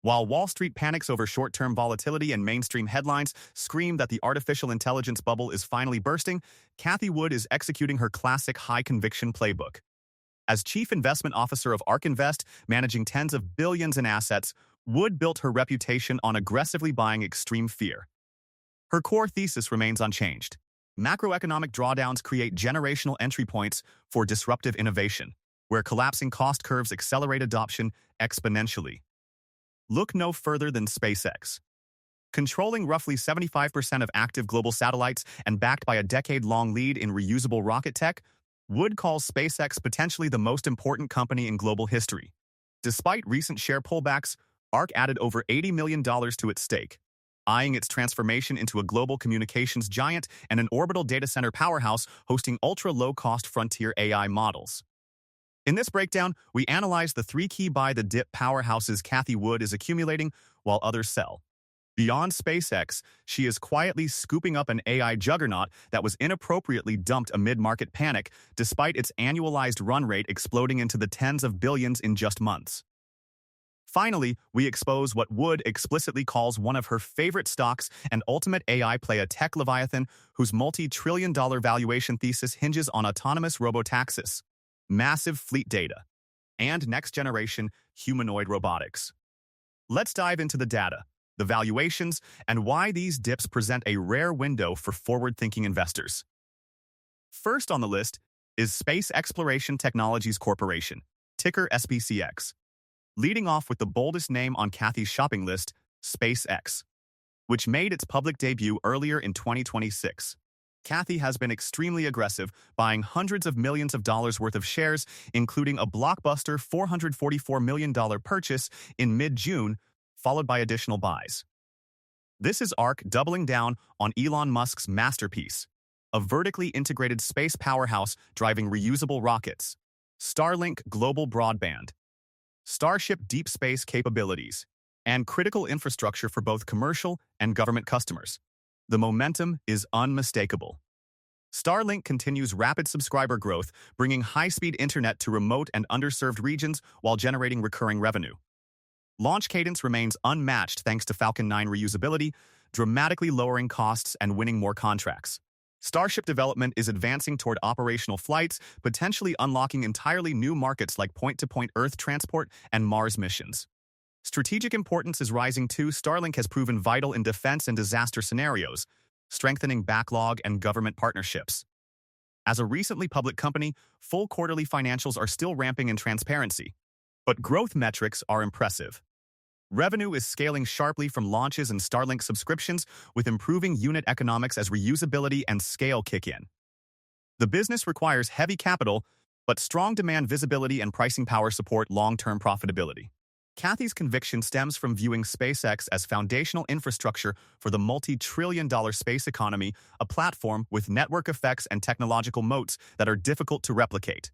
While Wall Street panics over short-term volatility and mainstream headlines scream that the artificial intelligence bubble is finally bursting, Cathie Wood is executing her classic high-conviction playbook. As Chief Investment Officer of ARK Invest, managing tens of billions in assets, Wood built her reputation on aggressively buying extreme fear. Her core thesis remains unchanged. Macroeconomic drawdowns create generational entry points for disruptive innovation, where collapsing cost curves accelerate adoption exponentially. Look no further than SpaceX. Controlling roughly 75% of active global satellites and backed by a decade-long lead in reusable rocket tech, Wood calls SpaceX potentially the most important company in global history. Despite recent share pullbacks, ARK added over $80 million to its stake, eyeing its transformation into a global communications giant and an orbital data center powerhouse hosting ultra-low-cost frontier AI models. In this breakdown, we analyze the three key buy-the-dip powerhouses Cathie Wood is accumulating while others sell. Beyond SpaceX, she is quietly scooping up an AI juggernaut that was inappropriately dumped amid market panic, despite its annualized run rate exploding into the tens of billions in just months. Finally, we expose what Wood explicitly calls one of her favorite stocks and ultimate AI play, a tech leviathan whose multi-trillion-dollar valuation thesis hinges on autonomous robotaxis, massive fleet data, and next-generation humanoid robotics. Let's dive into the data, the valuations, and why these dips present a rare window for forward-thinking investors. First on the list is Space Exploration Technologies Corporation, ticker SPCX. Leading off with the boldest name on Cathie's shopping list, SpaceX, which made its public debut earlier in 2026. Cathie has been extremely aggressive, buying hundreds of millions of dollars worth of shares, including a blockbuster $444 million purchase in mid-June, followed by additional buys. This is ARK doubling down on Elon Musk's masterpiece, a vertically integrated space powerhouse driving reusable rockets, Starlink global broadband, Starship deep space capabilities, and critical infrastructure for both commercial and government customers. The momentum is unmistakable. Starlink continues rapid subscriber growth, bringing high-speed internet to remote and underserved regions while generating recurring revenue. Launch cadence remains unmatched thanks to Falcon 9 reusability, dramatically lowering costs and winning more contracts. Starship development is advancing toward operational flights, potentially unlocking entirely new markets like point-to-point Earth transport and Mars missions. Strategic importance is rising too. Starlink has proven vital in defense and disaster scenarios, strengthening backlog and government partnerships. As a recently public company, full quarterly financials are still ramping in transparency, but growth metrics are impressive. Revenue is scaling sharply from launches and Starlink subscriptions, with improving unit economics as reusability and scale kick in. The business requires heavy capital, but strong demand visibility and pricing power support long-term profitability. Cathie's conviction stems from viewing SpaceX as foundational infrastructure for the multi-trillion-dollar space economy, a platform with network effects and technological moats that are difficult to replicate.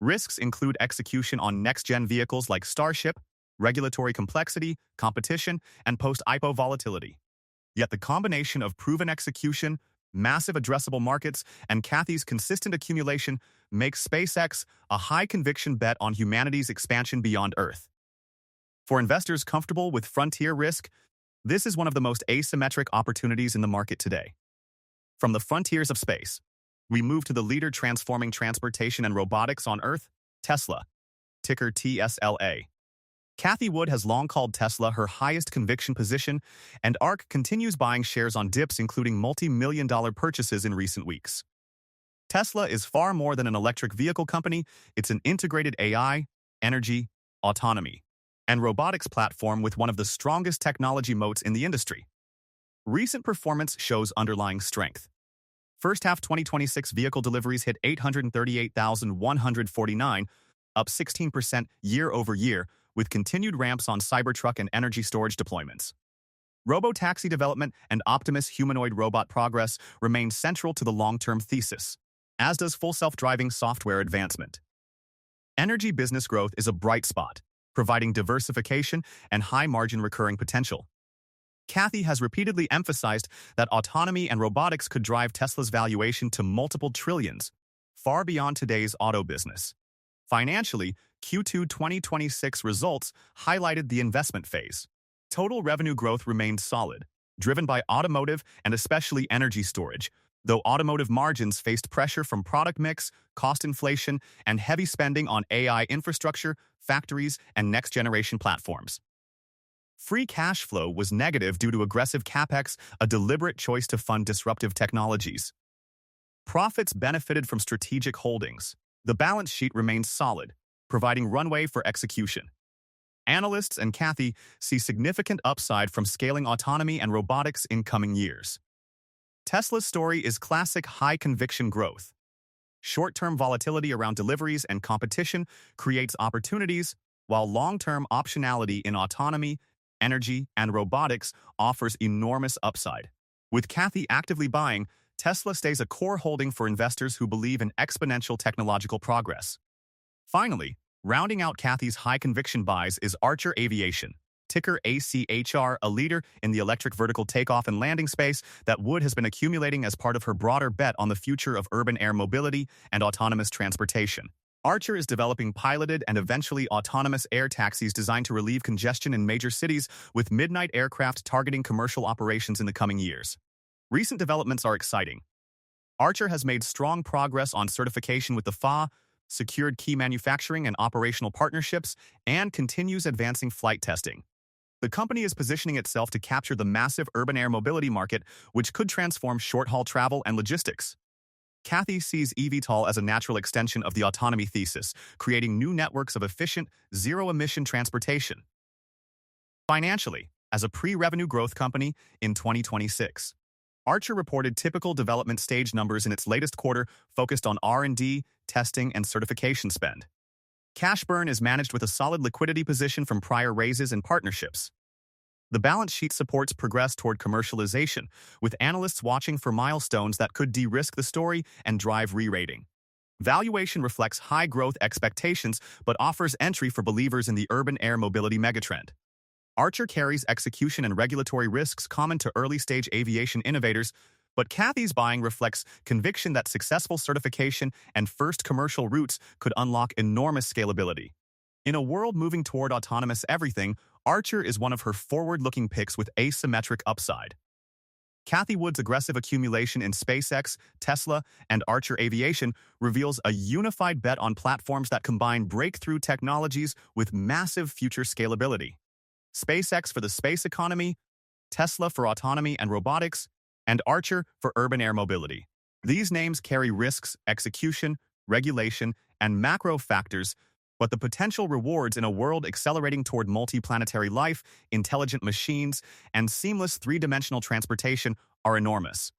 Risks include execution on next-gen vehicles like Starship, regulatory complexity, competition, and post-IPO volatility. Yet the combination of proven execution, massive addressable markets, and Cathie's consistent accumulation makes SpaceX a high-conviction bet on humanity's expansion beyond Earth. For investors comfortable with frontier risk, this is one of the most asymmetric opportunities in the market today. From the frontiers of space, we move to the leader transforming transportation and robotics on Earth, Tesla, ticker TSLA. Cathie Wood has long called Tesla her highest conviction position, and ARK continues buying shares on dips, including multi-million-dollar purchases in recent weeks. Tesla is far more than an electric vehicle company. It's an integrated AI, energy, autonomy, and robotics platform with one of the strongest technology moats in the industry. Recent performance shows underlying strength. First half 2026 vehicle deliveries hit 838,149, up 16% year-over-year, with continued ramps on Cybertruck and energy storage deployments. Robotaxi development and Optimus humanoid robot progress remain central to the long-term thesis, as does full self-driving software advancement. Energy business growth is a bright spot, providing diversification and high-margin recurring potential. Cathie has repeatedly emphasized that autonomy and robotics could drive Tesla's valuation to multiple trillions, far beyond today's auto business. Financially, Q2 2026 results highlighted the investment phase. Total revenue growth remained solid, driven by automotive and especially energy storage, though automotive margins faced pressure from product mix, cost inflation, and heavy spending on AI infrastructure, factories, and next-generation platforms. Free cash flow was negative due to aggressive capex, a deliberate choice to fund disruptive technologies. Profits benefited from strategic holdings. The balance sheet remains solid, providing runway for execution. Analysts and Cathie see significant upside from scaling autonomy and robotics in coming years. Tesla's story is classic high-conviction growth. Short-term volatility around deliveries and competition creates opportunities, while long-term optionality in autonomy, energy, and robotics offers enormous upside. With Cathie actively buying, Tesla stays a core holding for investors who believe in exponential technological progress. Finally, rounding out Cathie's high-conviction buys is Archer Aviation, ticker ACHR, a leader in the electric vertical takeoff and landing space that Wood has been accumulating as part of her broader bet on the future of urban air mobility and autonomous transportation. Archer is developing piloted and eventually autonomous air taxis designed to relieve congestion in major cities, with midnight aircraft targeting commercial operations in the coming years. Recent developments are exciting. Archer has made strong progress on certification with the FAA, secured key manufacturing and operational partnerships, and continues advancing flight testing. The company is positioning itself to capture the massive urban air mobility market, which could transform short-haul travel and logistics. Cathie sees eVTOL as a natural extension of the autonomy thesis, creating new networks of efficient, zero-emission transportation. Financially, as a pre-revenue growth company in 2026, Archer reported typical development stage numbers in its latest quarter, focused on R&D, testing, and certification spend. Cash burn is managed with a solid liquidity position from prior raises and partnerships. The balance sheet supports progress toward commercialization, with analysts watching for milestones that could de-risk the story and drive re-rating. Valuation reflects high growth expectations but offers entry for believers in the urban air mobility megatrend. Archer carries execution and regulatory risks common to early-stage aviation innovators, but Cathie's buying reflects conviction that successful certification and first commercial routes could unlock enormous scalability. In a world moving toward autonomous everything, Archer is one of her forward-looking picks with asymmetric upside. Cathie Wood's aggressive accumulation in SpaceX, Tesla, and Archer Aviation reveals a unified bet on platforms that combine breakthrough technologies with massive future scalability. SpaceX for the space economy, Tesla for autonomy and robotics, and Archer for urban air mobility. These names carry risks, execution, regulation, and macro factors, but the potential rewards in a world accelerating toward multi-planetary life, intelligent machines, and seamless three-dimensional transportation are enormous.